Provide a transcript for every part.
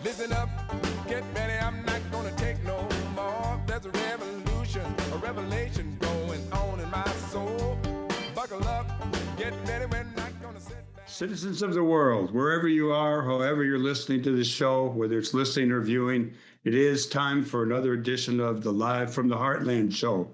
Listen up, get ready, I'm not gonna take no more. There's a revolution, a revelation going on in my soul. Buckle up, get ready, we're not gonna sit back. Citizens of the world, wherever you are, however you're listening to this show, whether it's listening or viewing, it is time for another edition of the Live from the Heartland show.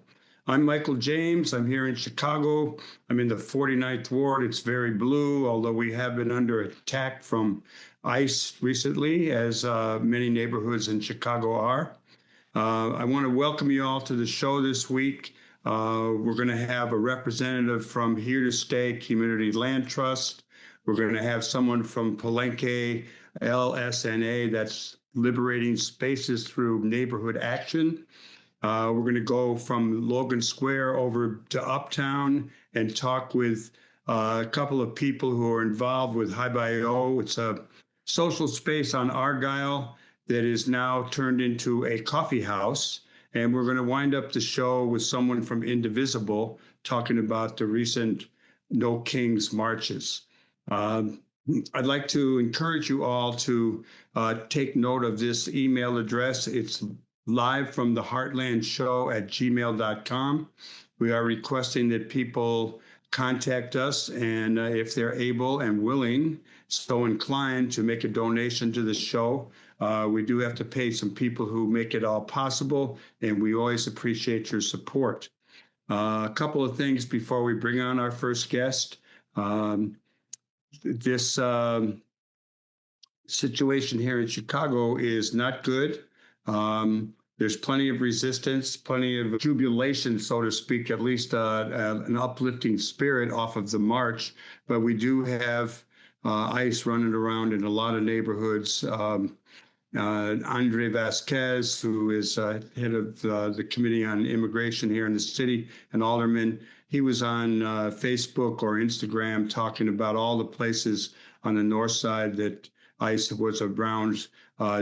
I'm Michael James. I'm here in Chicago. I'm in the 49th Ward. It's very blue, although we have been under attack from ICE recently, as many neighborhoods in Chicago are. I want to welcome you all to the show this week. We're going to have a representative from Here to Stay Community Land Trust. We're going to have someone from Palenque LSNA, that's Liberating Spaces Through Neighborhood Action. We're going to go from Logan Square over to Uptown and talk with a couple of people who are involved with HAIBAYÅ. It's a social space on Argyle that is now turned into a coffee house. And we're going to wind up the show with someone from Indivisble talking about the recent No Kings marches. I'd like to encourage you all to take note of this email address. It's livefromtheheartlandshow@gmail.com. We are requesting that people contact us, and if they're able and willing, so inclined to make a donation to the show. We do have to pay some people who make it all possible, and we always appreciate your support. A couple of things before we bring on our first guest. This situation here in Chicago is not good. There's plenty of resistance, plenty of jubilation, so to speak, at least an uplifting spirit off of the march. But we do have ICE running around in a lot of neighborhoods. Andre Vasquez, who is head of the Committee on Immigration here in the city, an alderman, he was on Facebook or Instagram talking about all the places on the north side that ICE was around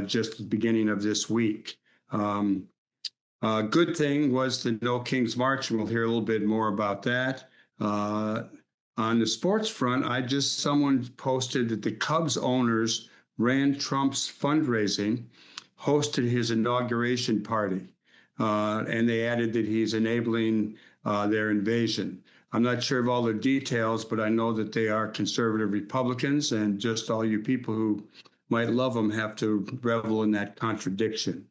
just the beginning of this week. Good thing was the No Kings March, and we'll hear a little bit more about that. On the sports front, someone posted that the Cubs owners ran Trump's fundraising, hosted his inauguration party, and they added that he's enabling their invasion. I'm not sure of all the details, but I know that they are conservative Republicans, and just all you people who might love them have to revel in that contradiction.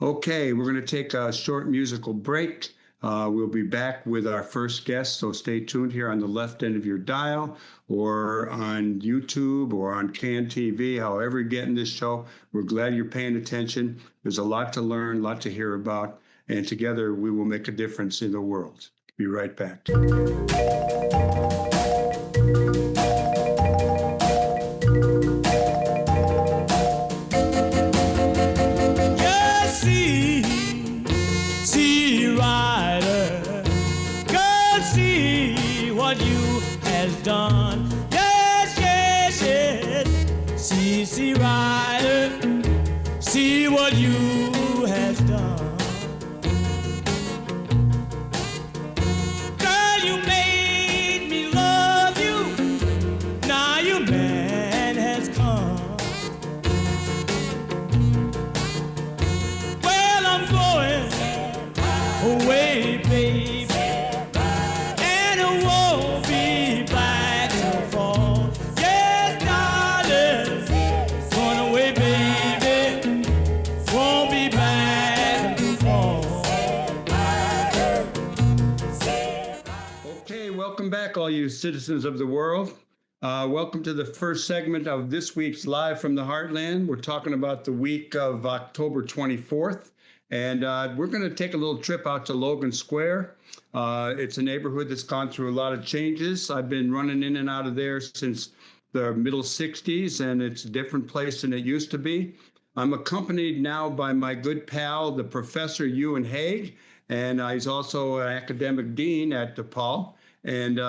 Okay, we're going to take a short musical break. We'll be back with our first guest, so stay tuned here on the left end of your dial or on YouTube or on CAN TV, however you're getting this show. We're glad you're paying attention. There's a lot to learn, a lot to hear about, and together we will make a difference in the world. Be right back. Done. Yes, yes, yes. See, Ryder, see what you has done. Girl, you made me love you. Now your man has come. Well, I'm going away, baby. All you citizens of the world. Welcome to the first segment of this week's Live from the Heartland. We're talking about the week of October 24th, and we're going to take a little trip out to Logan Square. It's a neighborhood that's gone through a lot of changes. I've been running in and out of there since the middle 60s, and it's a different place than it used to be. I'm accompanied now by my good pal, the Professor Euan Hague, and he's also an academic dean at DePaul. And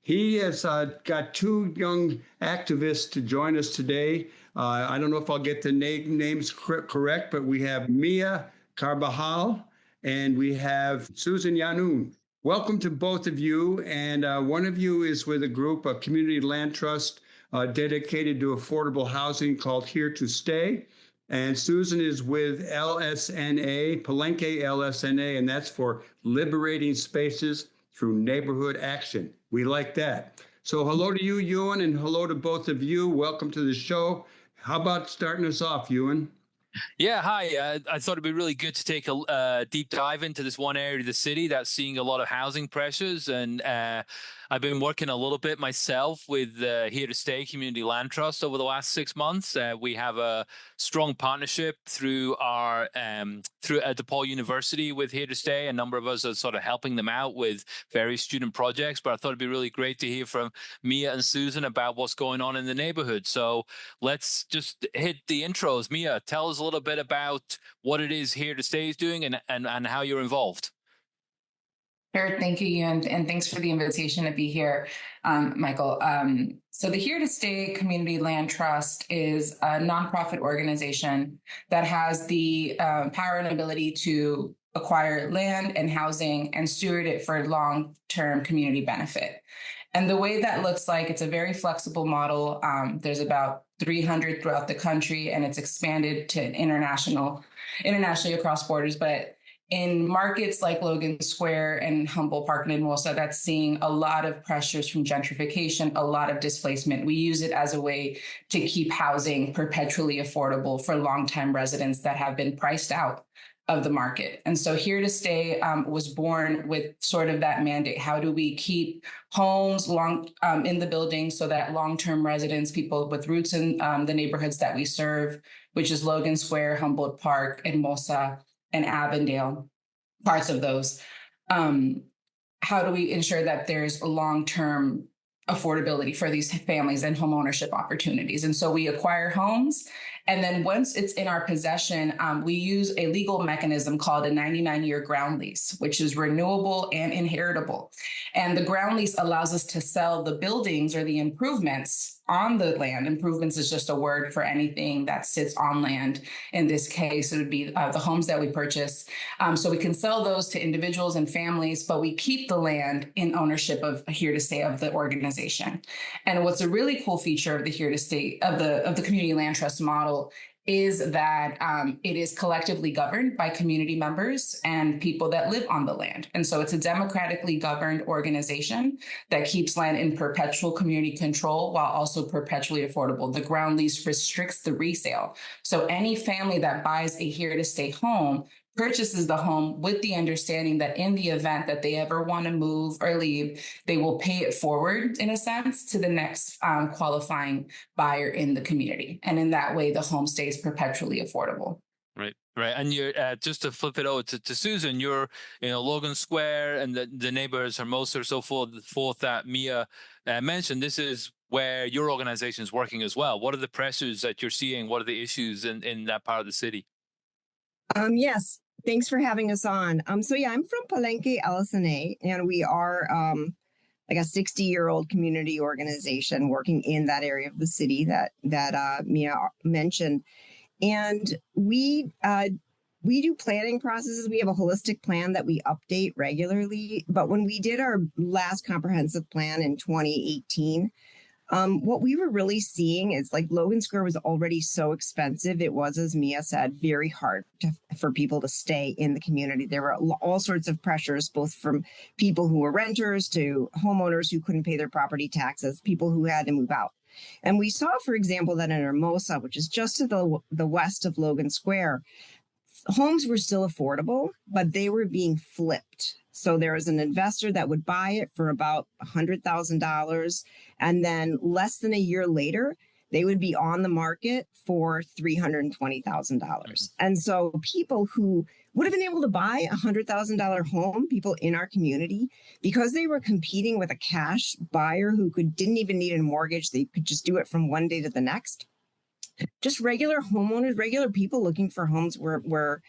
he has got two young activists to join us today. I don't know if I'll get the names correct, but we have Mia Carbajal and we have Susan Yanun. Welcome to both of you. And one of you is with a group, a community land trust dedicated to affordable housing called Here to Stay. And Susan is with LSNA, Palenque LSNA, and that's for Liberating Spaces Through Neighborhood Action. We like that. So hello to you, Euan, and hello to both of you. Welcome to the show. How about starting us off, Euan? Yeah, hi. I thought it'd be really good to take a deep dive into this one area of the city that's seeing a lot of housing pressures. And I've been working a little bit myself with Here to Stay Community Land Trust over the last 6 months. We have a strong partnership through our through DePaul University with Here to Stay. A number of us are sort of helping them out with various student projects. But I thought it'd be really great to hear from Mia and Susan about what's going on in the neighborhood. So let's just hit the intros. Mia, tell us a little bit about what it is Here to Stay is doing and how you're involved. Sure. Thank you, Euan, and thanks for the invitation to be here, Michael. So the Here to Stay Community Land Trust is a nonprofit organization that has the power and ability to acquire land and housing and steward it for long-term community benefit. And the way that looks like, it's a very flexible model. There's about 300 throughout the country, and it's expanded to internationally across borders. But in markets like Logan Square and Humboldt Park and Hermosa, that's seeing a lot of pressures from gentrification, a lot of displacement. We use it as a way to keep housing perpetually affordable for longtime residents that have been priced out of the market. And so Here to Stay was born with sort of that mandate. How do we keep homes in the building so that long-term residents, people with roots in the neighborhoods that we serve, which is Logan Square, Humboldt Park, Hermosa, and Avondale, parts of those. How do we ensure that there's long-term affordability for these families and home ownership opportunities? And so we acquire homes. And then once it's in our possession, we use a legal mechanism called a 99-year ground lease, which is renewable and inheritable. And the ground lease allows us to sell the buildings or the improvements on the land. Improvements is just a word for anything that sits on land. In this case, it would be the homes that we purchase. So we can sell those to individuals and families, but we keep the land in ownership of Here to Stay of the organization. And what's a really cool feature of the Here to Stay of the Community Land Trust model is that it is collectively governed by community members and people that live on the land. And so it's a democratically governed organization that keeps land in perpetual community control while also perpetually affordable. The ground lease restricts the resale. So any family that buys a Here to Stay home purchases the home with the understanding that in the event that they ever want to move or leave, they will pay it forward, in a sense, to the next qualifying buyer in the community. And in that way, the home stays perpetually affordable. Right. And you're just to flip it over to Susan, you're Logan Square and the neighbors, Hermosa, or so forth that Mia mentioned. This is where your organization is working as well. What are the pressures that you're seeing? What are the issues in that part of the city? Yes, thanks for having us on. I'm from Palenque LSNA, and we are like a 60-year-old community organization working in that area of the city that Mia mentioned. And we do planning processes. We have a holistic plan that we update regularly. But when we did our last comprehensive plan in 2018, what we were really seeing is like Logan Square was already so expensive. It was, as Mia said, very hard for people to stay in the community. There were all sorts of pressures, both from people who were renters to homeowners who couldn't pay their property taxes, people who had to move out. And we saw, for example, that in Hermosa, which is just to the west of Logan Square, homes were still affordable, but they were being flipped. So there was an investor that would buy it for about $100,000. And then less than a year later, they would be on the market for $320,000. And so people who would have been able to buy a $100,000 home, people in our community, because they were competing with a cash buyer who didn't even need a mortgage, they could just do it from one day to the next. Just regular homeowners, regular people looking for homes were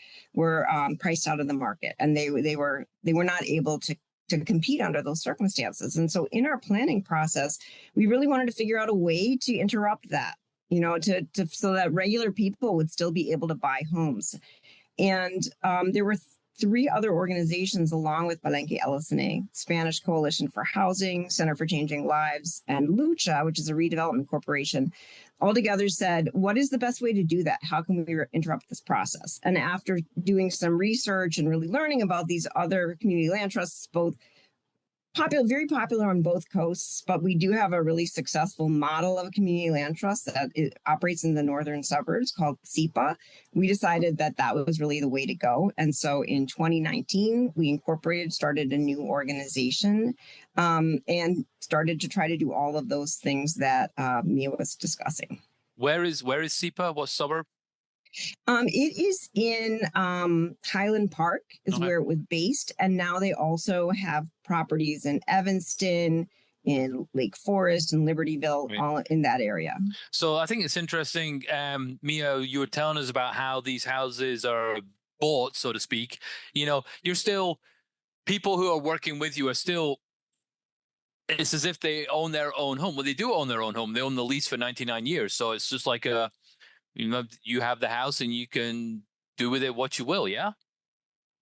priced out of the market, and they were not able to compete under those circumstances. And so in our planning process, we really wanted to figure out a way to interrupt that, so that regular people would still be able to buy homes. And there were three other organizations along with Palenque LSNA, Spanish Coalition for Housing, Center for Changing Lives, and Lucha, which is a redevelopment corporation, all together said, what is the best way to do that? How can we interrupt this process? And after doing some research and really learning about these other community land trusts, both popular, very popular on both coasts, but we do have a really successful model of a community land trust that operates in the northern suburbs called SEPA. We decided that that was really the way to go. And so in 2019, we started a new organization, and started to try to do all of those things that Mia was discussing. Where is SEPA? What suburb? It is in Highland Park is where it was based. And now they also have properties in Evanston, in Lake Forest, and Libertyville, all in that area. So I think it's interesting, Mia, you were telling us about how these houses are bought, so to speak. You know, you're still, people who are working with you are still, it's as if they own their own home. Well, they do own their own home. They own the lease for 99 years. So it's just like you have the house and you can do with it what you will. Yeah.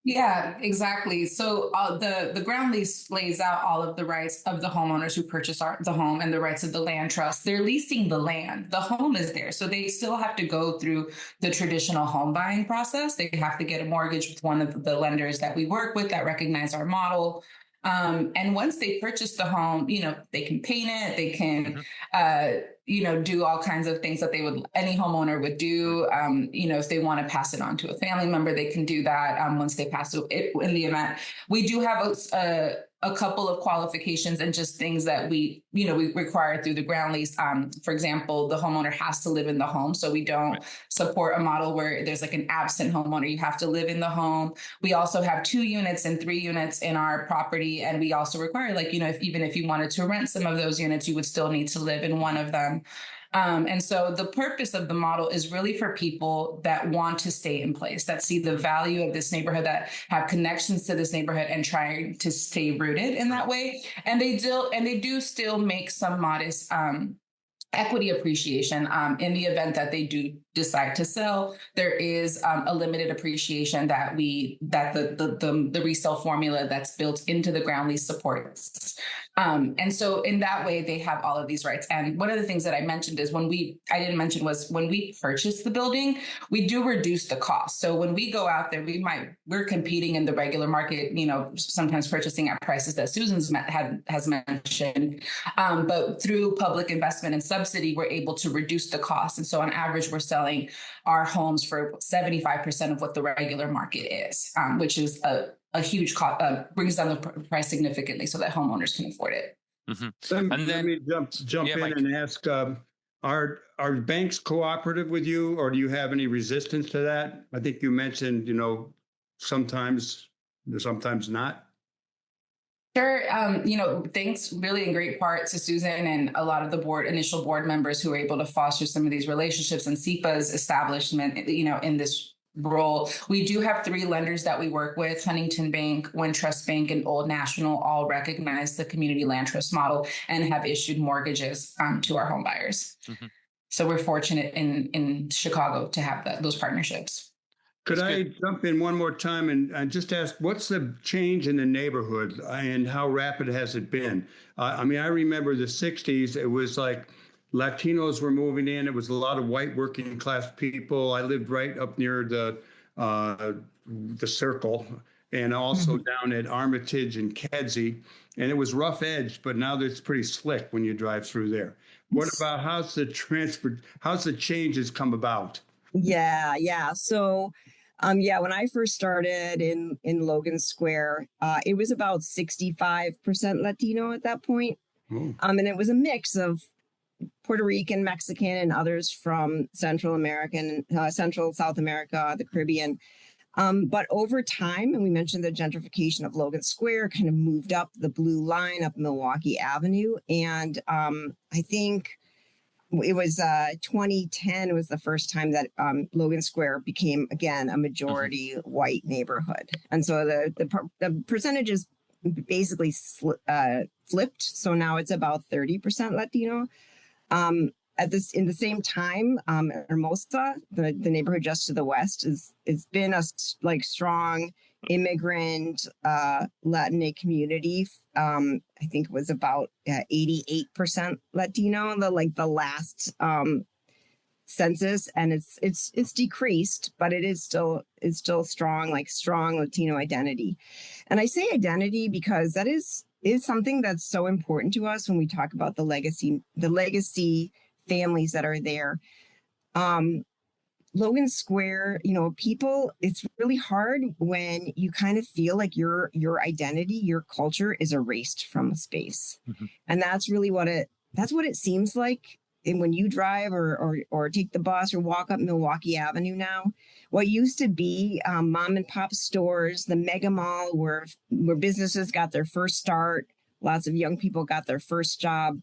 Yeah, exactly. So the ground lease lays out all of the rights of the homeowners who purchase the home and the rights of the land trust. They're leasing the land. The home is there. So they still have to go through the traditional home buying process. They have to get a mortgage with one of the lenders that we work with that recognize our model. And once they purchase the home, they can paint it, they can, do all kinds of things that any homeowner would do. If they want to pass it on to a family member, they can do that once they pass it in the event. We do have a couple of qualifications and just things that we require through the ground lease. For example, the homeowner has to live in the home. So we don't support a model where there's like an absent homeowner. You have to live in the home. We also have 2 units and 3 units in our property. And we also require, even if you wanted to rent some of those units, you would still need to live in one of them. And so the purpose of the model is really for people that want to stay in place, that see the value of this neighborhood, that have connections to this neighborhood and trying to stay rooted in that way. And they do still make some modest equity appreciation in the event that they do decide to sell. There is a limited appreciation that the resale formula that's built into the ground lease supports. And so in that way, they have all of these rights. And one of the things that I mentioned is when we purchase the building, we do reduce the cost. So when we go out there, we're competing in the regular market, sometimes purchasing at prices that Susan's has mentioned. But through public investment and subsidy, we're able to reduce the cost. And so on average, we're selling our homes for 75% of what the regular market is, which is a huge cost, brings down the price significantly so that homeowners can afford it. Mm-hmm. Let me jump in Mike. And ask, are banks cooperative with you, or do you have any resistance to that? I think you mentioned, sometimes not. Sure. Thanks really in great part to Susan and a lot of the initial board members who were able to foster some of these relationships and SEPA's establishment, in this role. We do have 3 lenders that we work with: Huntington Bank, Wintrust Bank, and Old National. All recognize the community land trust model and have issued mortgages to our home buyers. Mm-hmm. So we're fortunate in Chicago to have those partnerships. Could I jump in one more time and just ask, what's the change in the neighborhood and how rapid has it been? I remember the 60s, it was like Latinos were moving in. It was a lot of white working class people. I lived right up near the Circle, and also down at Armitage and Kedzie. And it was rough edge, but now it's pretty slick when you drive through there. What about how's the changes come about? Yeah. So, when I first started in Logan Square, it was about 65% Latino at that point. And it was a mix of Puerto Rican, Mexican, and others from Central South America, the Caribbean. But over time, and we mentioned the gentrification of Logan Square kind of moved up the blue line up Milwaukee Avenue. And I think it was 2010 was the first time that Logan Square became, again, a majority white neighborhood. And so the percentages basically flipped. So now it's about 30% Latino. In the same time, Hermosa, the neighborhood just to the west, it's been a strong immigrant Latinx community. I think it was about 88% Latino, the last census, and it's decreased, but it's still strong, strong Latino identity. And I say identity because that is something that's so important to us when we talk about the legacy families that are there. Logan Square, people, it's really hard when you kind of feel like your identity, your culture is erased from a space. Mm-hmm. And that's really what it seems like. And when you drive or take the bus or walk up Milwaukee Avenue now, what used to be mom and pop stores, the mega mall where businesses got their first start, lots of young people got their first job,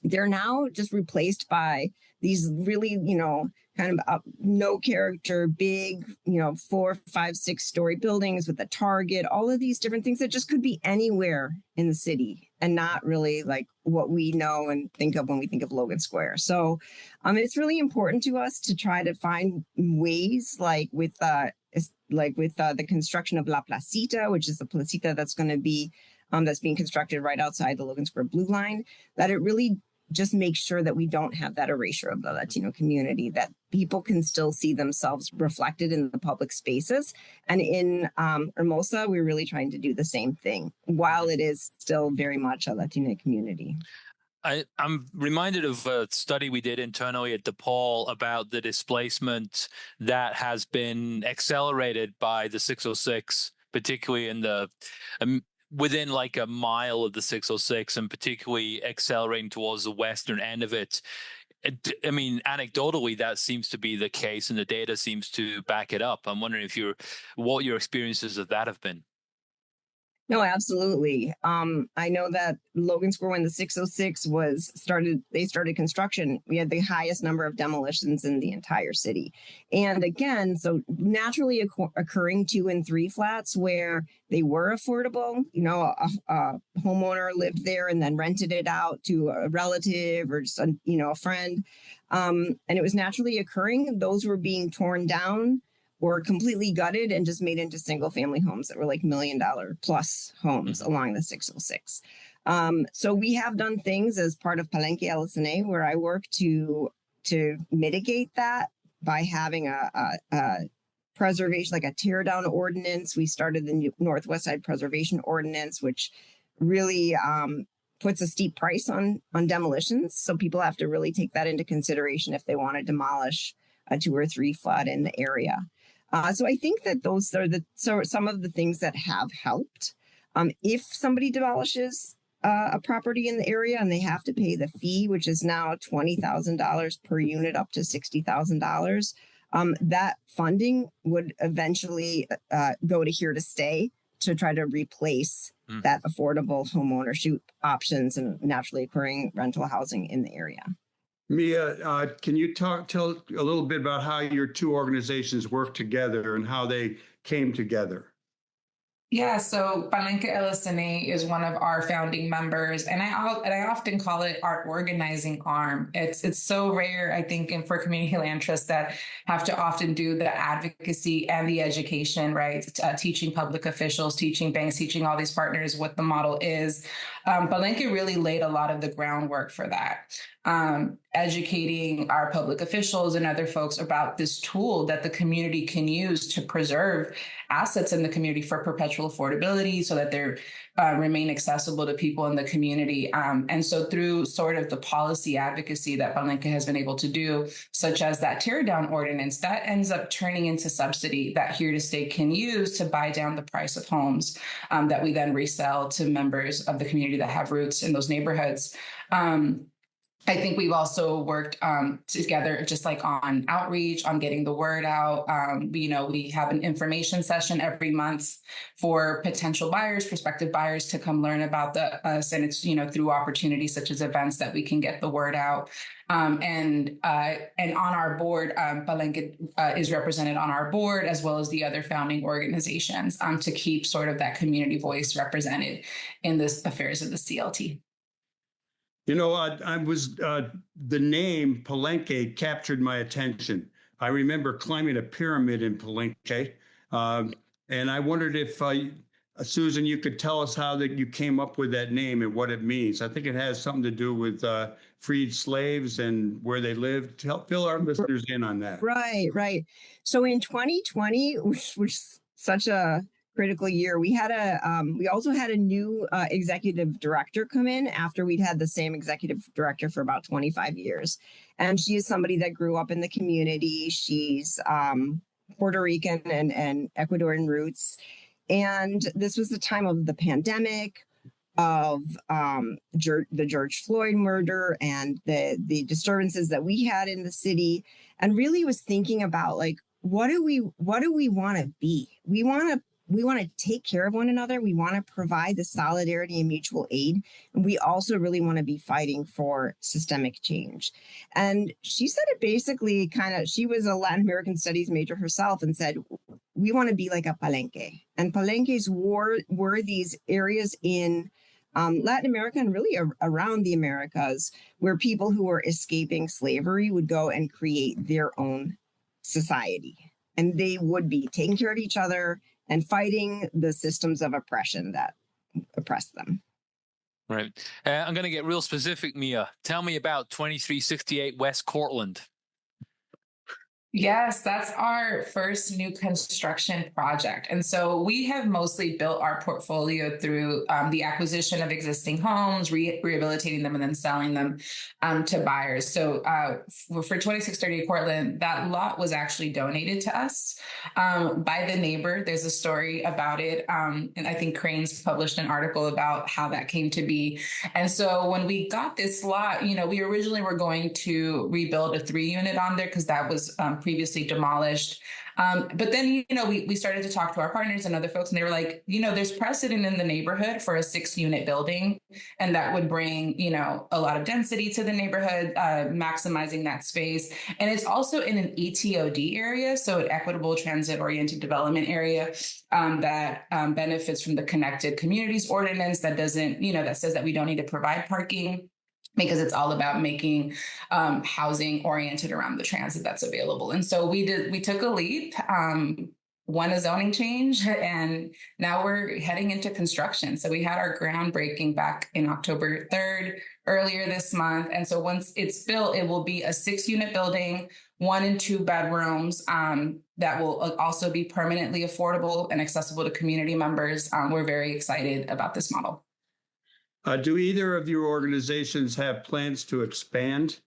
they're now just replaced by these really, kind of no character, big, 4, 5, 6-story buildings with a Target, all of these different things that just could be anywhere in the city and not really like what we know and think of when we think of Logan Square. So it's really important to us to try to find ways with the construction of La Placita, which is the placita that's going to be that's being constructed right outside the Logan Square Blue Line, that it really just makes sure that we don't have that erasure of the Latino community, that people can still see themselves reflected in the public spaces. And in Hermosa, we're really trying to do the same thing, while it is still very much a Latina community. I'm reminded of a study we did internally at DePaul about the displacement that has been accelerated by the 606, particularly in the within like a mile of the 606, and particularly accelerating towards the western end of it. I mean, anecdotally, that seems to be the case, and the data seems to back it up. I'm wondering what your experiences of that have been. No, absolutely. I know that Logan Square, when the 606 they started construction, we had the highest number of demolitions in the entire city. And again, so naturally occurring 2 and 3 flats where they were affordable, a homeowner lived there and then rented it out to a relative or just a friend. And it was naturally occurring. Those were being torn down or completely gutted and just made into single family homes that were like $1 million plus homes along the 606. So we have done things as part of Palenque LSNA where I work to mitigate that by having a preservation, like a tear down ordinance. We started the Northwest Side Preservation Ordinance, which really puts a steep price on demolitions. So people have to really take that into consideration if they want to demolish a 2 or 3 flat in the area. So I think that those are some of the things that have helped. If somebody demolishes a property in the area and they have to pay the fee, which is now $20,000 per unit up to $60,000, that funding would eventually go to Here to Stay to try to replace that affordable homeownership options and naturally occurring rental housing in the area. Mia, can you tell a little bit about how your 2 organizations work together and how they came together? Yeah, so Palenque LSNA is one of our founding members, and I often call it our organizing arm. It's so rare, I think, for community land trusts that have to often do the advocacy and the education, right? Teaching public officials, teaching banks, teaching all these partners what the model is. Palenque really laid a lot of the groundwork for that. Educating our public officials and other folks about this tool that the community can use to preserve assets in the community for perpetual affordability so that they remain accessible to people in the community. And so through sort of the policy advocacy that Palenque has been able to do, such as that tear down ordinance, that ends up turning into subsidy that Here to Stay can use to buy down the price of homes that we then resell to members of the community that have roots in those neighborhoods. I think we've also worked together just like on outreach, on getting the word out. We have an information session every month for potential buyers, prospective buyers to come learn about us. And it's, through opportunities such as events that we can get the word out. And on our board, Palenque is represented on our board, as well as the other founding organizations to keep sort of that community voice represented in the affairs of the CLT. The name Palenque captured my attention. I remember climbing a pyramid in Palenque. And I wondered if, Susan, you could tell us how that you came up with that name and what it means. I think it has something to do with freed slaves and where they lived. Fill our listeners in on that. Right, right. So in 2020, which was such a critical year, we also had a new executive director come in after we'd had the same executive director for about 25 years. And she is somebody that grew up in the community. She's Puerto Rican and Ecuadorian roots. And this was the time of the pandemic, of the George Floyd murder and the disturbances that we had in the city, and really was thinking about, like, what do we want to be? We want to take care of one another. We want to provide the solidarity and mutual aid. And we also really want to be fighting for systemic change. And she said it basically she was a Latin American studies major herself, and said, we want to be like a Palenque. And Palenques were these areas in Latin America and really around the Americas where people who were escaping slavery would go and create their own society. And they would be taking care of each other and fighting the systems of oppression that oppress them. Right. I'm going to get real specific, Mia. Tell me about 2368 West Cortland. Yes, that's our first new construction project. And so we have mostly built our portfolio through the acquisition of existing homes, rehabilitating them, and then selling them to buyers. So for 2638 Cortland, that lot was actually donated to us by the neighbor. There's a story about it. And I think Crane's published an article about how that came to be. And so when we got this lot, we originally were going to rebuild a 3-unit on there because that was previously demolished. But then, we started to talk to our partners and other folks, and they were like, there's precedent in the neighborhood for a 6-unit building, and that would bring, a lot of density to the neighborhood, maximizing that space. And it's also in an ETOD area, so an equitable transit-oriented development area that benefits from the Connected Communities Ordinance that doesn't, that says that we don't need to provide parking, because it's all about making housing oriented around the transit that's available. And so we took a leap, won a zoning change, and now we're heading into construction. So we had our groundbreaking back in October 3rd, earlier this month. And so once it's built, it will be a 6-unit building, 1 and 2 bedrooms that will also be permanently affordable and accessible to community members. We're very excited about this model. Do either of your organizations have plans to expand,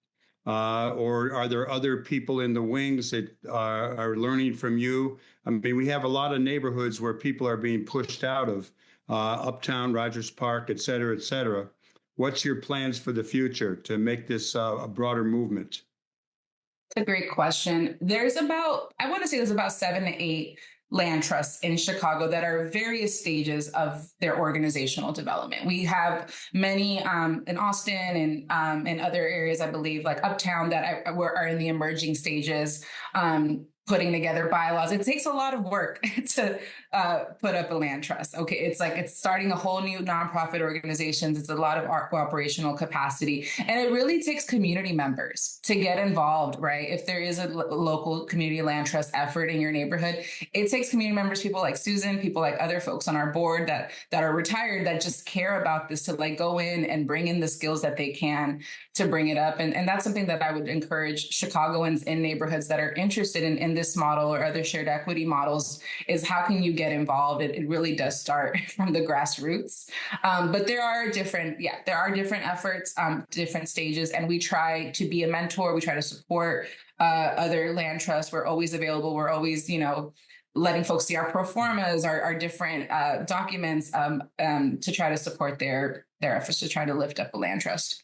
or are there other people in the wings that are learning from you? I mean, we have a lot of neighborhoods where people are being pushed out of Uptown, Rogers Park, et cetera, et cetera. What's your plans for the future to make this a broader movement? It's a great question. There's about 7 to 8 land trusts in Chicago that are various stages of their organizational development. We have many in Austin and other areas, I believe, like Uptown, that are in the emerging stages, putting together bylaws. It takes a lot of work to put up a land trust. Okay, it's starting a whole new nonprofit organizations. It's a lot of operational capacity, and it really takes community members to get involved, right? If there is a local community land trust effort in your neighborhood, it takes community members, people like Susan, people like other folks on our board that are retired, that just care about this, to go in and bring in the skills that they can to bring it up. And that's something that I would encourage Chicagoans in neighborhoods that are interested in this model or other shared equity models, is how can you get involved? It really does start from the grassroots. But there are different efforts, different stages, and we try to be a mentor. We try to support other land trusts. We're always available. We're always, letting folks see our pro formas, our different documents to try to support their efforts to try to lift up a land trust.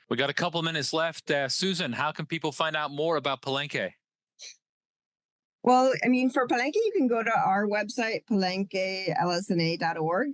We got a couple minutes left. Susan, how can people find out more about Palenque? Well, I mean, for Palenque, you can go to our website, palenquelSNA.org.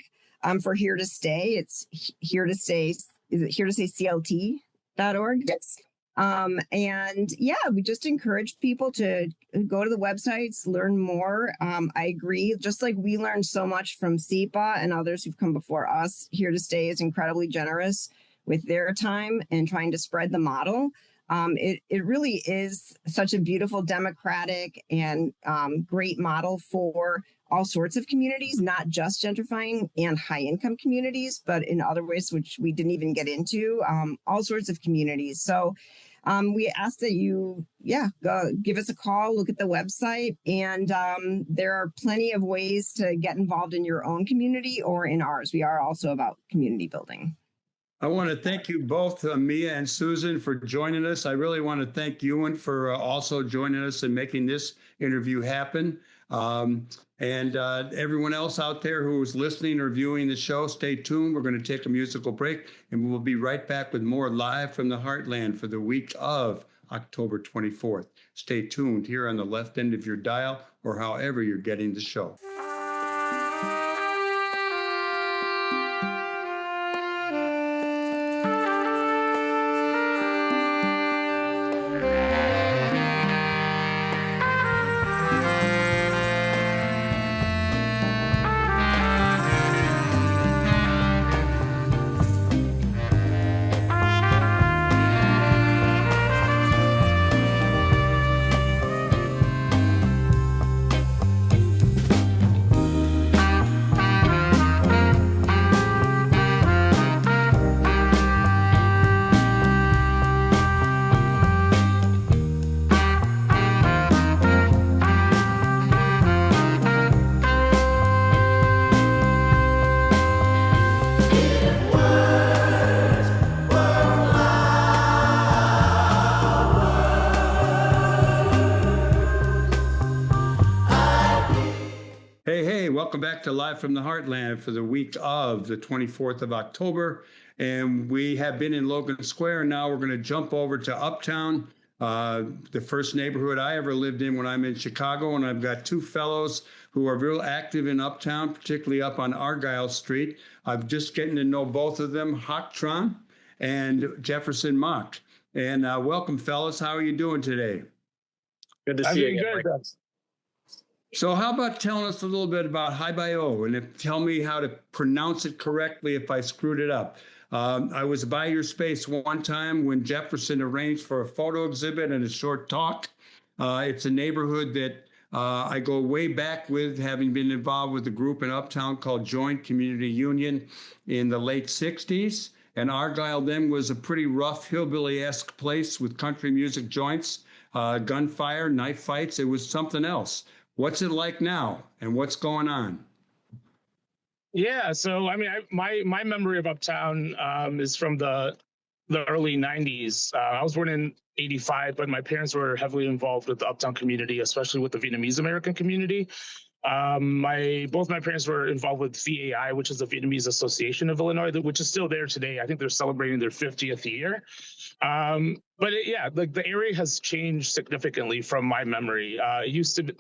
For Here to Stay, it's Here to Stay. Is it Here to Stay CLT.org? Yes. And yeah, we just encourage people to go to the websites, learn more. I agree. Just like we learned so much from SEPA and others who've come before us, Here to Stay is incredibly generous with their time and trying to spread the model. It really is such a beautiful, democratic, and great model for all sorts of communities, not just gentrifying and high-income communities, but in other ways, which we didn't even get into, all sorts of communities. So we ask that you, go give us a call, look at the website, and there are plenty of ways to get involved in your own community or in ours. We are also about community building. I want to thank you both, Mia and Susan, for joining us. I really want to thank Euan for also joining us and making this interview happen. And everyone else out there who is listening or viewing the show, stay tuned. We're going to take a musical break, and we'll be right back with more Live from the Heartland for the week of October 24th. Stay tuned here on the left end of your dial or however you're getting the show. Welcome back to Live from the Heartland for the week of the 24th of October. And we have been in Logan Square, and now we're going to jump over to Uptown, the first neighborhood I ever lived in when I'm in Chicago. And I've got two fellows who are real active in Uptown, particularly up on Argyle Street. I'm just getting to know both of them, Tran and Jefferson Mock. And welcome, fellas. How are you doing today? Good to see you again. So how about telling us a little bit about HAIBAYÅ, and tell me how to pronounce it correctly if I screwed it up. I was by your space one time when Jefferson arranged for a photo exhibit and a short talk. It's a neighborhood that I go way back with, having been involved with a group in Uptown called Joint Community Union in the late 60s. And Argyle then was a pretty rough hillbilly-esque place with country music joints, gunfire, knife fights. It was something else. What's it like now, and what's going on? Yeah, so I mean, my memory of Uptown is from the early 90s. I was born in 85, but my parents were heavily involved with the Uptown community, especially with the Vietnamese American community. Both my parents were involved with VAI, which is the Vietnamese Association of Illinois, which is still there today. I think they're celebrating their 50th year. The area has changed significantly from my memory. It used to be,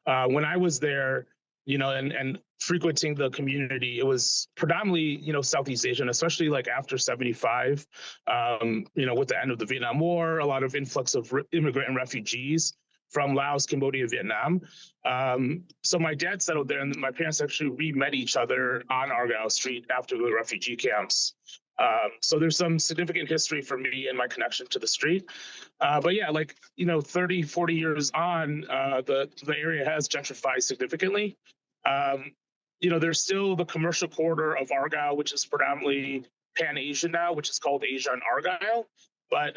when I was there, and frequenting the community, it was predominantly, Southeast Asian, especially like after 75, with the end of the Vietnam War, a lot of influx of immigrant and refugees from Laos, Cambodia, Vietnam. So my dad settled there, and my parents actually re-met each other on Argyle Street after the refugee camps. So there's some significant history for me and my connection to the street. 30, 40 years on, the area has gentrified significantly. There's still the commercial corridor of Argyle, which is predominantly Pan-Asian now, which is called Asia on Argyle. But,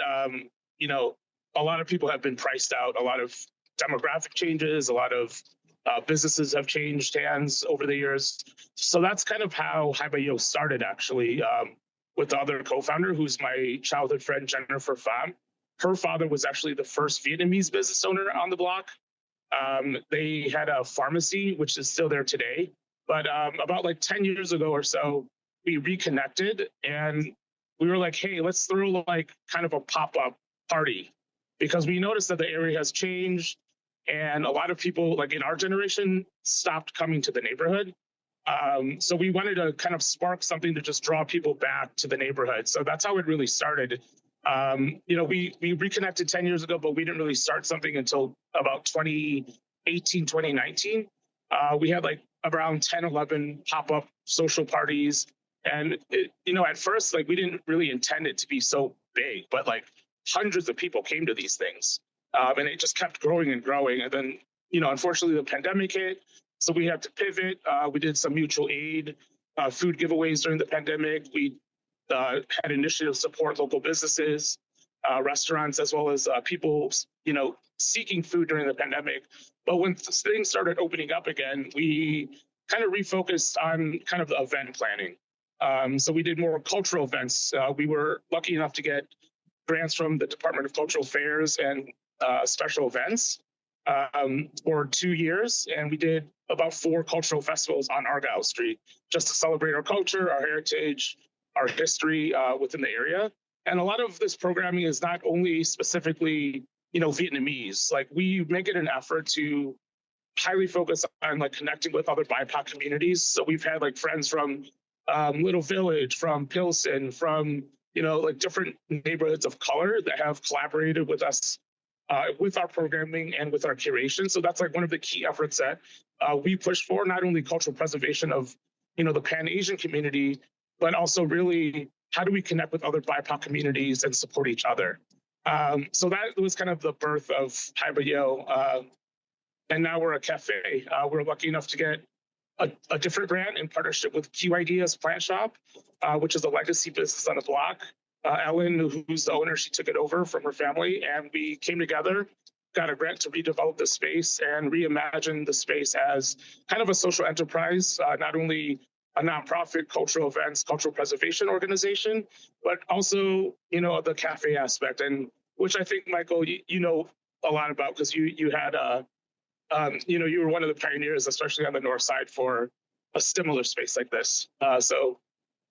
a lot of people have been priced out, a lot of demographic changes, a lot of businesses have changed hands over the years. So that's kind of how HAIBAYÅ started, actually, with the other co-founder, who's my childhood friend, Jennifer Pham. Her father was actually the first Vietnamese business owner on the block. They had a pharmacy, which is still there today. But about 10 years ago or so, we reconnected, and we were like, hey, let's throw kind of a pop-up party, because we noticed that the area has changed, and a lot of people in our generation stopped coming to the neighborhood. So we wanted to kind of spark something to just draw people back to the neighborhood. So that's how it really started. We reconnected 10 years ago, but we didn't really start something until about 2018, 2019. We had around 10, 11 pop-up social parties. And, at first, we didn't really intend it to be so big, but hundreds of people came to these things. And it just kept growing and growing. And then, unfortunately, the pandemic hit. So we had to pivot. We did some mutual aid, food giveaways during the pandemic. We had initiatives to support local businesses, restaurants, as well as people, seeking food during the pandemic. But when things started opening up again, we kind of refocused on kind of the event planning. So we did more cultural events. We were lucky enough to get grants from the Department of Cultural Affairs and special events for 2 years. And we did about 4 cultural festivals on Argyle Street just to celebrate our culture, our heritage, our history within the area. And a lot of this programming is not only specifically, Vietnamese. Like, we make it an effort to highly focus on like connecting with other BIPOC communities. So we've had like friends from Little Village, from Pilsen, from like different neighborhoods of color that have collaborated with us with our programming and with our curation. So that's like one of the key efforts that we push for, not only cultural preservation of the Pan-Asian community, but also really how do we connect with other BIPOC communities and support each other. So that was kind of the birth of HAIBAYÅ. And now we're a cafe. We're lucky enough to get a different grant in partnership with Q Ideas Plant Shop, which is a legacy business on the block. Ellen, who's the owner, she took it over from her family, and we came together, got a grant to redevelop the space and reimagine the space as kind of a social enterprise, not only a nonprofit cultural events, cultural preservation organization, but also, the cafe aspect, and which I think, Michael, you know a lot about because you had you were one of the pioneers, especially on the north side, for a similar space like this. So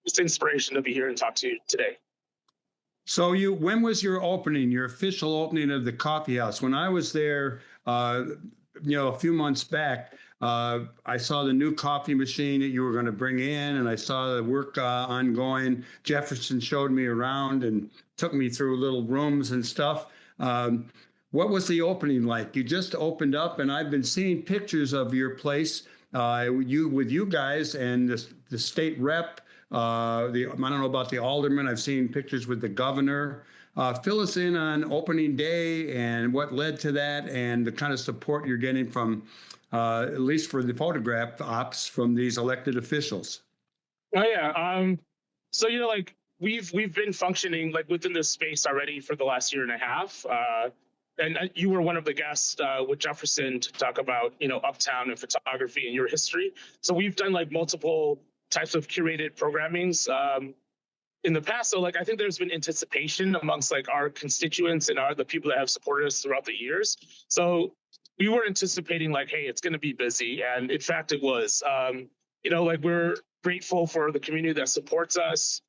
it's inspiration to be here and talk to you today. So when was your opening, your official opening of the coffee house? When I was there, a few months back, I saw the new coffee machine that you were going to bring in, and I saw the work ongoing. Jefferson showed me around and took me through little rooms and stuff. What was the opening like? You just opened up, and I've been seeing pictures of your place, with you guys and the state rep. I don't know about the alderman. I've seen pictures with the governor. Fill us in on opening day and what led to that, and the kind of support you're getting from, at least for the photograph ops, from these elected officials. Oh yeah. So like we've been functioning like within this space already for the last year and a half. And you were one of the guests with Jefferson to talk about, Uptown and photography and your history. So we've done like multiple types of curated programmings in the past. So like, I think there's been anticipation amongst like our constituents and the people that have supported us throughout the years. So we were anticipating like, hey, it's going to be busy. And in fact, it was, like we're grateful for the community that supports us.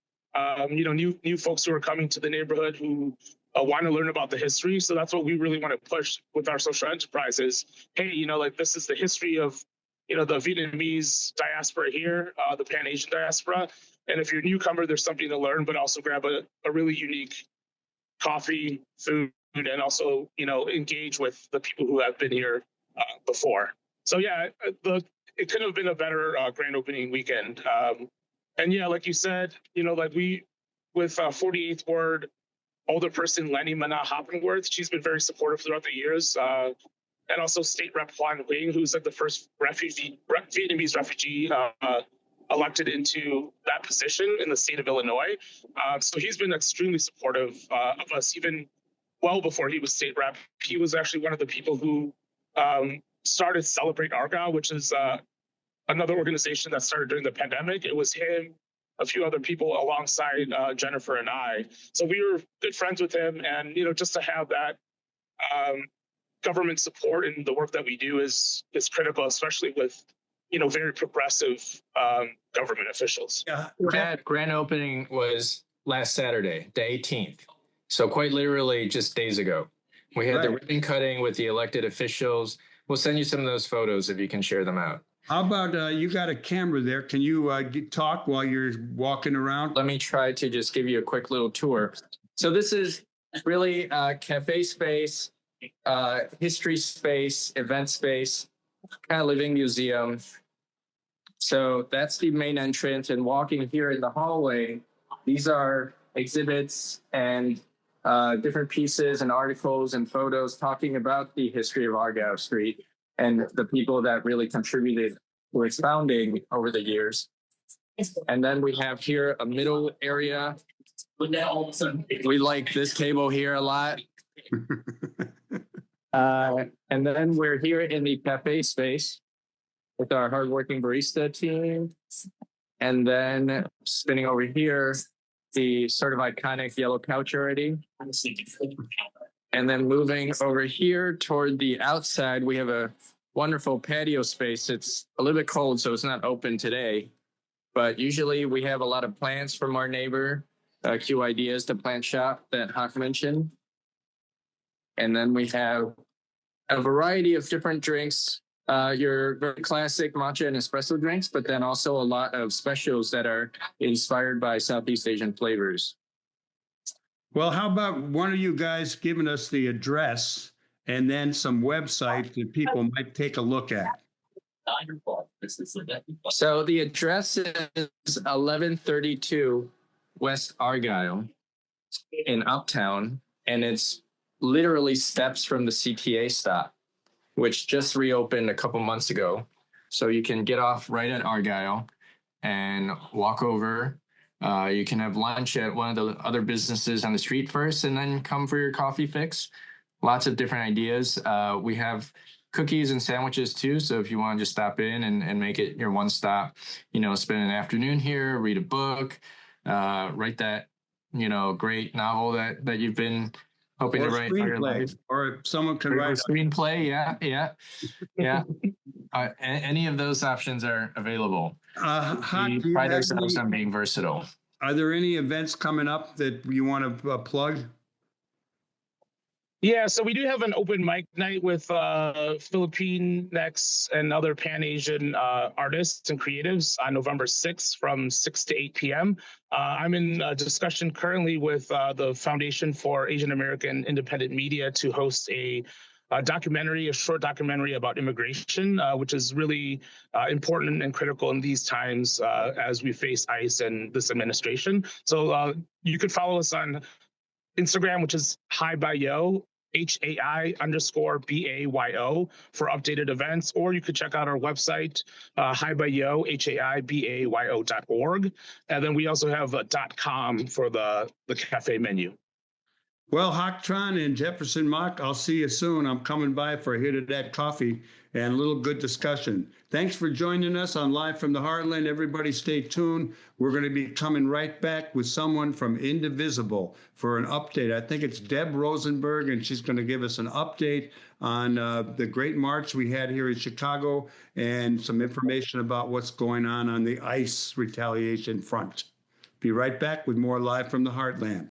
New folks who are coming to the neighborhood who want to learn about the history. So that's what we really want to push with our social enterprises. Hey, like this is the history of, the Vietnamese diaspora here, the Pan-Asian diaspora. And if you're a newcomer, there's something to learn, but also grab a really unique coffee, food, and also, engage with the people who have been here before. So yeah, it couldn't have been a better grand opening weekend. And yeah, like you said, like we, with 48th Ward Alderperson Lenny Mana Hoppenworth, she's been very supportive throughout the years. And also State Rep Hoan Nguyen, who's like the first Vietnamese refugee elected into that position in the state of Illinois. So he's been extremely supportive of us, even well before he was state rep. He was actually one of the people who started Celebrate Argyle, which is another organization that started during the pandemic. It was him, a few other people alongside Jennifer and I. So we were good friends with him, and just to have that government support in the work that we do is critical, especially with very progressive government officials. Yeah, grand opening was last Saturday, the 18th. So quite literally just days ago. We had the ribbon cutting with the elected officials. We'll send you some of those photos if you can share them out. How about you got a camera there? Can you talk while you're walking around? Let me try to just give you a quick little tour. So this is really cafe space, history space, event space, kind of living museum. So that's the main entrance, and walking here in the hallway, these are exhibits and different pieces and articles and photos talking about the history of Argyle Street and the people that really contributed to its founding over the years. And then we have here a middle area. We like this table here a lot. And then we're here in the cafe space with our hardworking barista team. And then spinning over here, the sort of iconic yellow couch already. And then moving over here toward the outside, we have a wonderful patio space. It's a little bit cold, so it's not open today. But usually we have a lot of plants from our neighbor, Q Ideas, the plant shop that Hawk mentioned. And then we have a variety of different drinks, your very classic matcha and espresso drinks, but then also a lot of specials that are inspired by Southeast Asian flavors. Well, how about one of you guys giving us the address and then some website that people might take a look at? So the address is 1132 West Argyle in Uptown, and it's literally steps from the CTA stop, which just reopened a couple months ago. So you can get off right at Argyle and walk over. You can have lunch at one of the other businesses on the street first, and then come for your coffee fix. Lots of different ideas. We have cookies and sandwiches too. So if you want to just stop in and make it your one stop, spend an afternoon here, read a book, write that, great novel that you've been hoping to write for your life. Or someone can write a screenplay. Yeah. Any of those options are available. We pride ourselves on being versatile. Are there any events coming up that you want to plug? Yeah, so we do have an open mic night with Philippine Next and other Pan-Asian artists and creatives on November 6th from 6 to 8 p.m. I'm in discussion currently with the Foundation for Asian American Independent Media to host a short documentary about immigration, which is really important and critical in these times as we face ICE and this administration. So you could follow us on Instagram, which is HAIBAYÅ, HAI_BAYO for updated events, or you could check out our website, HAIBAYÅ, HAIBAYO.org. And then we also have a .com for the cafe menu. Well, Hawk, Tran, and Jefferson Mock, I'll see you soon. I'm coming by for a hit of that coffee and a little good discussion. Thanks for joining us on Live from the Heartland. Everybody stay tuned. We're going to be coming right back with someone from Indivisble for an update. I think it's Deb Rosenberg, and she's going to give us an update on the great march we had here in Chicago and some information about what's going on the ICE retaliation front. Be right back with more Live from the Heartland.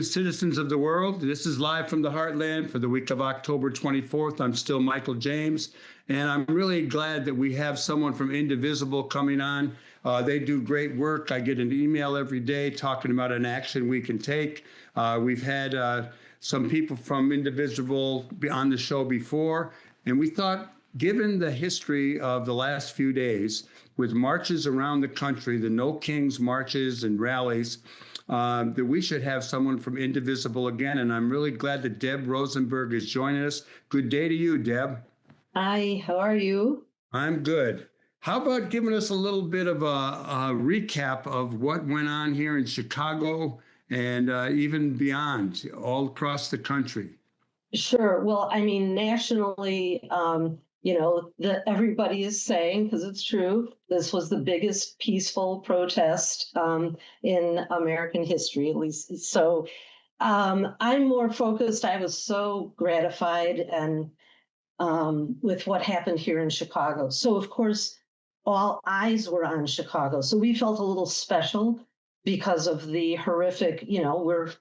Citizens of the world, this is Live from the Heartland for the week of October 24th. I'm still Michael James, and I'm really glad that we have someone from Indivisble coming on. They do great work. I get an email every day talking about an action we can take. We've had some people from Indivisble on the show before, and we thought, given the history of the last few days with marches around the country, the No Kings marches and rallies, that we should have someone from Indivisble again. And I'm really glad that Deb Rosenberg is joining us. Good day to you, Deb. Hi, how are you? I'm good. How about giving us a little bit of a recap of what went on here in Chicago and even beyond, all across the country? Sure. Well, I mean, nationally, everybody is saying, because it's true, this was the biggest peaceful protest in American history, at least. So I'm more focused. I was so gratified and with what happened here in Chicago. So, of course, all eyes were on Chicago. So we felt a little special because of the horrific, we're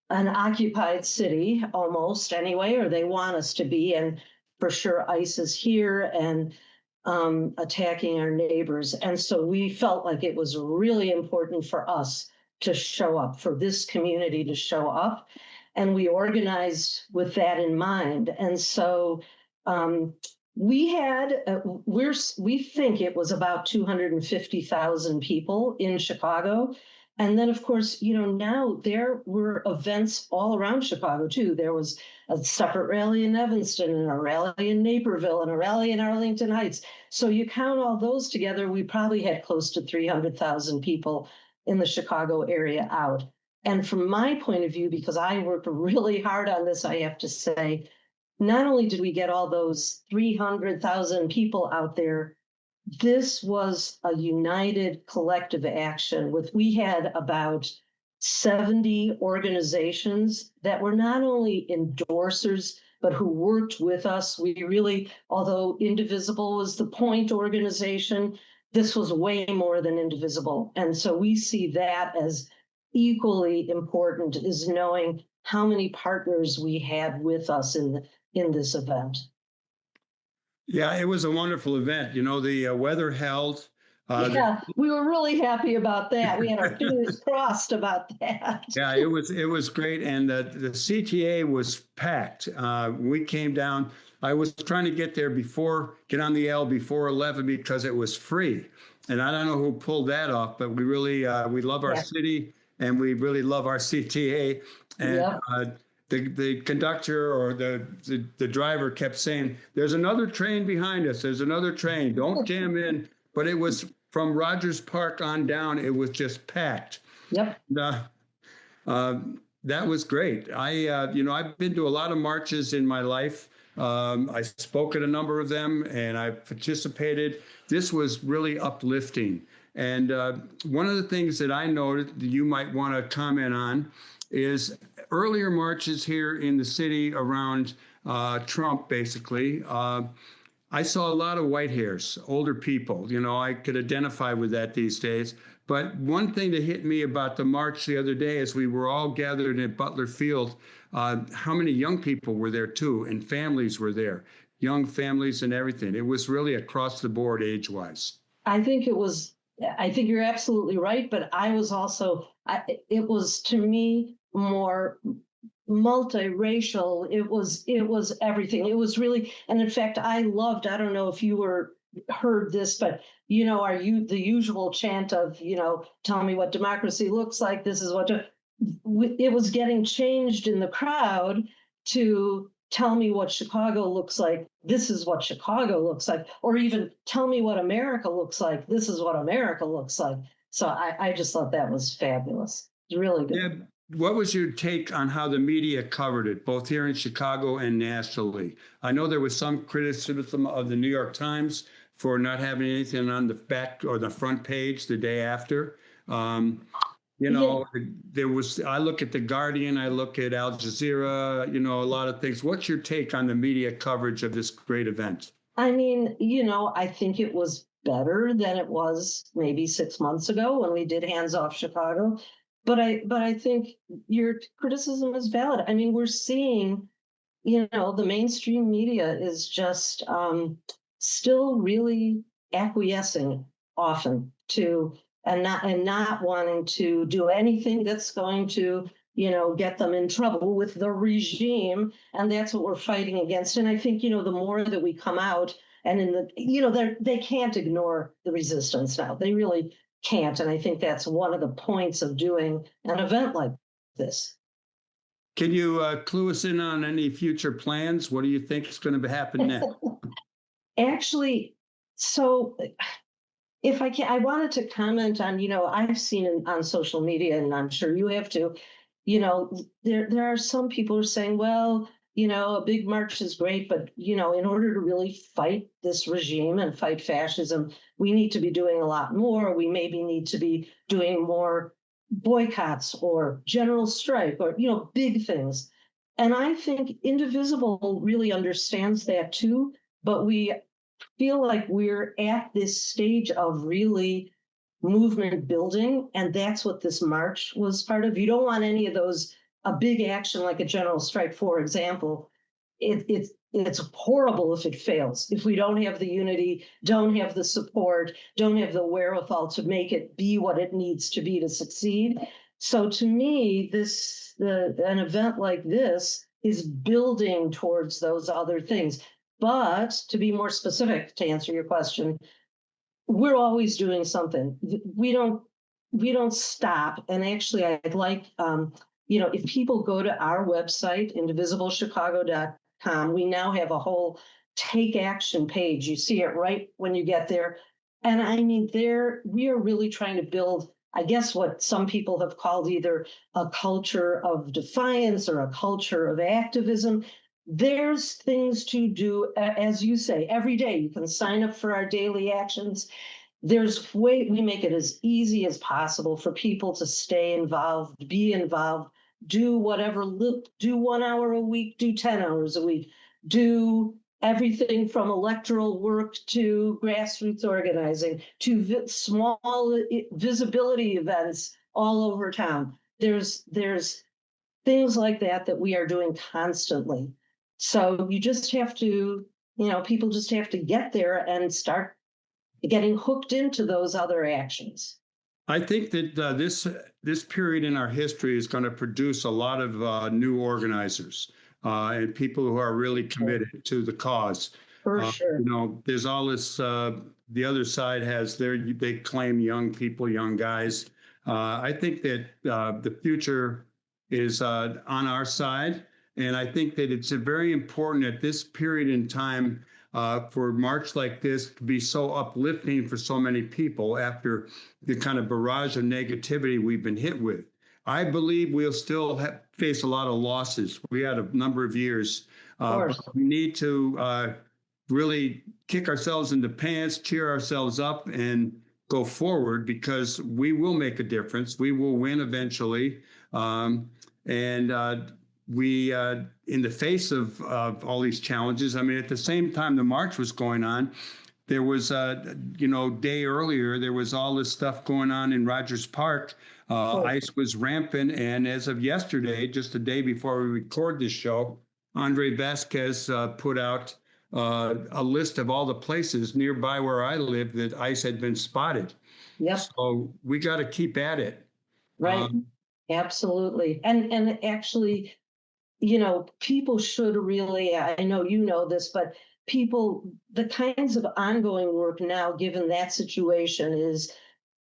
an occupied city almost anyway, or they want us to be. And for sure, ICE is here and attacking our neighbors. And so we felt like it was really important for us to show up, for this community to show up. And we organized with that in mind. And so we had, we think it was about 250,000 people in Chicago. And then, of course, now there were events all around Chicago, too. There was a separate rally in Evanston and a rally in Naperville and a rally in Arlington Heights. So you count all those together, we probably had close to 300,000 people in the Chicago area out. And from my point of view, because I worked really hard on this, I have to say, not only did we get all those 300,000 people out there, this was a united collective action we had about 70 organizations that were not only endorsers, but who worked with us. We really, although Indivisble was the point organization, this was way more than Indivisble. And so we see that as equally important, is knowing how many partners we had with us in this event. Yeah, it was a wonderful event. The weather held. We were really happy about that. We had our fingers crossed about that. Yeah, it was great, and the CTA was packed. We came down. I was trying to get on the L before 11 because it was free, and I don't know who pulled that off, but we really we love our city, and we really love our CTA, and. The conductor or the driver kept saying, "There's another train behind us. There's another train. Don't jam in." But it was from Rogers Park on down. It was just packed. Yep. That was great. I've been to a lot of marches in my life. I spoke at a number of them, and I participated. This was really uplifting. And one of the things that I noted that you might want to comment on is earlier marches here in the city around Trump, basically. I saw a lot of white hairs, older people. I could identify with that these days. But one thing that hit me about the march the other day as we were all gathered at Butler Field, how many young people were there too, and families were there, young families and everything. It was really across the board age-wise. I think you're absolutely right, but I was also, it was to me more multiracial. It was everything. It was really, and in fact, I don't know if you heard this, but are you the usual chant of, tell me what democracy looks like. This is what it was getting changed in the crowd to tell me what Chicago looks like. This is what Chicago looks like, or even tell me what America looks like. This is what America looks like. So I just thought that was fabulous. It's really good. Yeah. What was your take on how the media covered it, both here in Chicago and nationally? I know there was some criticism of the New York Times for not having anything on the back or the front page the day after. There was, I look at The Guardian, I look at Al Jazeera, a lot of things. What's your take on the media coverage of this great event? I mean, I think it was better than it was maybe 6 months ago when we did Hands Off Chicago. But I think your criticism is valid. I mean, we're seeing, the mainstream media is just still really acquiescing often to and not wanting to do anything that's going to, get them in trouble with the regime. And that's what we're fighting against. And I think, the more that we come out and they can't ignore the resistance now. They really can't. And I think that's one of the points of doing an event like this. Can you clue us in on any future plans? What do you think is going to happen next? Actually, so if I can, I wanted to comment on, I've seen on social media, and I'm sure you have too, there are some people who are saying, well, a big march is great, but, in order to really fight this regime and fight fascism, we need to be doing a lot more. We maybe need to be doing more boycotts or general strike or, big things. And I think Indivisible really understands that too, but we feel like we're at this stage of really movement building, and that's what this march was part of. You don't want any of those, a big action like a general strike, for example. It's horrible if it fails, if we don't have the unity, don't have the support, don't have the wherewithal to make it be what it needs to be to succeed. So to me, an event like this is building towards those other things. But to be more specific, to answer your question, we're always doing something. We don't stop. And actually, I'd like, if people go to our website, indivisiblechicago.com, we now have a whole take action page. You see it right when you get there. And I mean, we are really trying to build, I guess, what some people have called either a culture of defiance or a culture of activism. There's things to do, as you say, every day. You can sign up for our daily actions. We make it as easy as possible for people to stay involved, be involved, do whatever, do 1 hour a week, do 10 hours a week, do everything from electoral work to grassroots organizing to small visibility events all over town. There's things like that we are doing constantly. So you just have to, people just have to get there and start getting hooked into those other actions. I think that this period in our history is going to produce a lot of new organizers and people who are really committed to the cause. For sure. There's all this, the other side has they claim young people, young guys. I think that the future is on our side. And I think that it's very important at this period in time for a march like this to be so uplifting for so many people after the kind of barrage of negativity we've been hit with. I believe we'll still face a lot of losses. We had a number of years. But we need to really kick ourselves in the pants, cheer ourselves up, and go forward, because we will make a difference. We will win eventually. We, in the face of all these challenges, I mean, at the same time the march was going on, there was, day earlier, there was all this stuff going on in Rogers Park. ICE was rampant. And as of yesterday, just a day before we record this show, Andre Vasquez put out a list of all the places nearby where I live that ICE had been spotted. Yep. So we got to keep at it. Right. Absolutely. And actually, people should really, I know you know this, but the kinds of ongoing work now, given that situation, is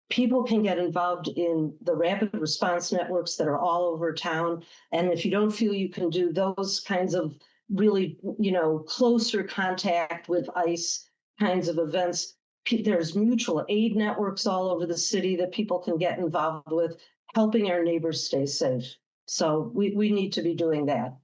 people can get involved in the rapid response networks that are all over town. And if you don't feel you can do those kinds of really, closer contact with ICE kinds of events, there's mutual aid networks all over the city that people can get involved with, helping our neighbors stay safe. So we need to be doing that.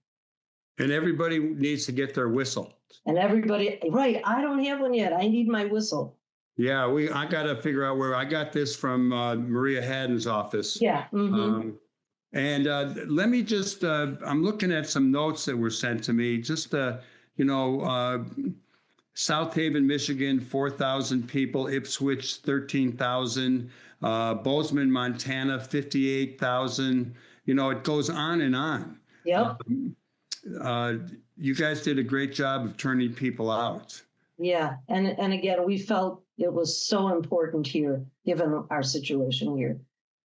And everybody needs to get their whistle. And everybody, right, I don't have one yet. I need my whistle. Yeah, I got to figure out where I got this from. Maria Haddon's office. Yeah. Mm-hmm. Let me just, I'm looking at some notes that were sent to me. Just, South Haven, Michigan, 4,000 people. Ipswich, 13,000. Bozeman, Montana, 58,000. It goes on and on. Yep. You guys did a great job of turning people out. Yeah. And again, we felt it was so important here, given our situation here.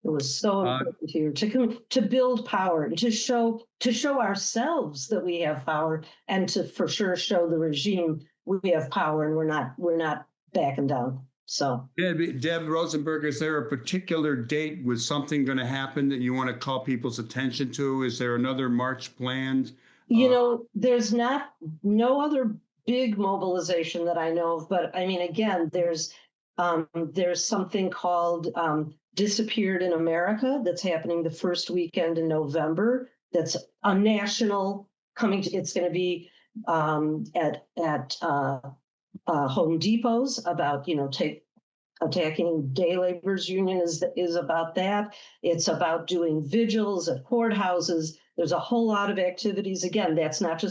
It was so important here to build power, and to show ourselves that we have power, and to for sure show the regime we have power, and we're not backing down. So, Deb Rosenberg, is there a particular date with something going to happen that you want to call people's attention to? Is there another march planned? There's no other big mobilization that I know of, but I mean, again, there's There's something called Disappeared in America that's happening the first weekend in November. That's a national it's going to be at Home Depots about, attacking day laborers union is about that. It's about doing vigils at courthouses. There's a whole lot of activities. Again, that's not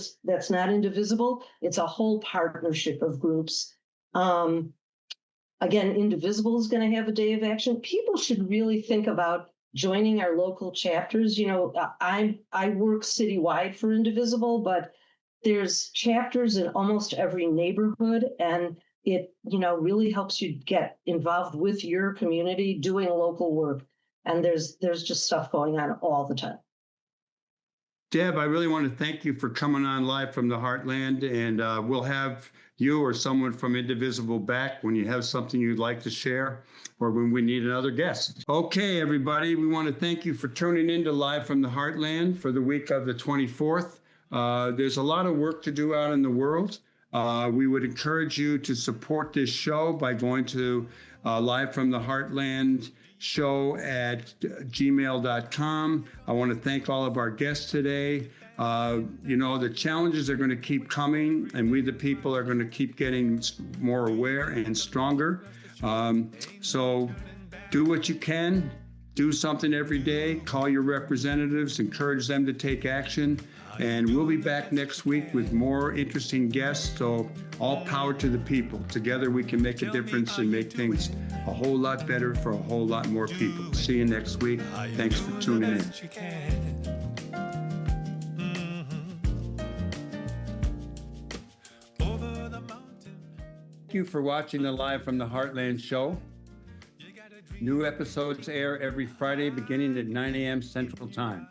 Indivisible. It's a whole partnership of groups. Again, Indivisible is going to have a day of action. People should really think about joining our local chapters. I work citywide for Indivisible, but there's chapters in almost every neighborhood, and it, really helps you get involved with your community doing local work. And there's just stuff going on all the time. Deb, I really want to thank you for coming on live from the Heartland, and we'll have you or someone from Indivisible back when you have something you'd like to share or when we need another guest. Okay, everybody, we want to thank you for tuning in to Live from the Heartland for the week of the 24th. There's a lot of work to do out in the world. We would encourage you to support this show by going to Live from the Heartland show at gmail.com. I want to thank all of our guests today. The challenges are going to keep coming, and we, the people, are going to keep getting more aware and stronger. So do what you can. Do something every day. Call your representatives. Encourage them to take action. And we'll be back next week with more interesting guests. So all power to the people. Together we can make a difference and make things a whole lot better for a whole lot more people. See you next week. Thanks for tuning in. Thank you for watching the Live from the Heartland show. New episodes air every Friday beginning at 9 a.m. Central Time.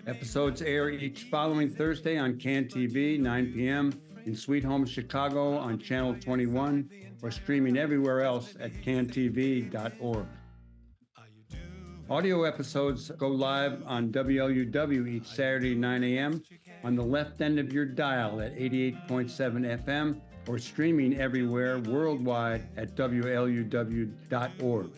Episodes air each following Thursday on CAN TV, 9 p.m. in Sweet Home Chicago on Channel 21, or streaming everywhere else at cantv.org. Audio episodes go live on WLUW each Saturday, 9 a.m. on the left end of your dial at 88.7 FM, or streaming everywhere worldwide at WLUW.org.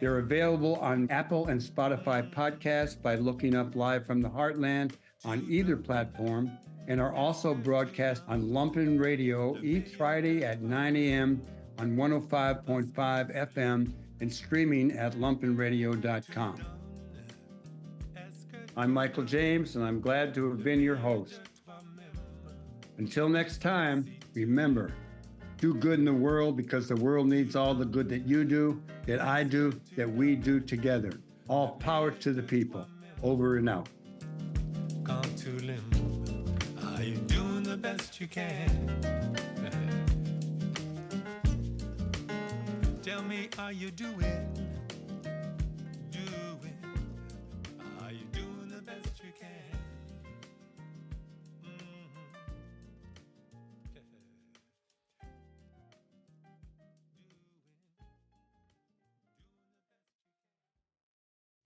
They're available on Apple and Spotify podcasts by looking up Live from the Heartland on either platform, and are also broadcast on Lumpen Radio each Friday at 9 a.m. on 105.5 FM and streaming at lumpenradio.com. I'm Michael James, and I'm glad to have been your host. Until next time, remember, do good in the world because the world needs all the good that you do, that I do, that we do together. All power to the people. Over and out. Gone to limbo. Are you doing the best you can? Tell me, are you doing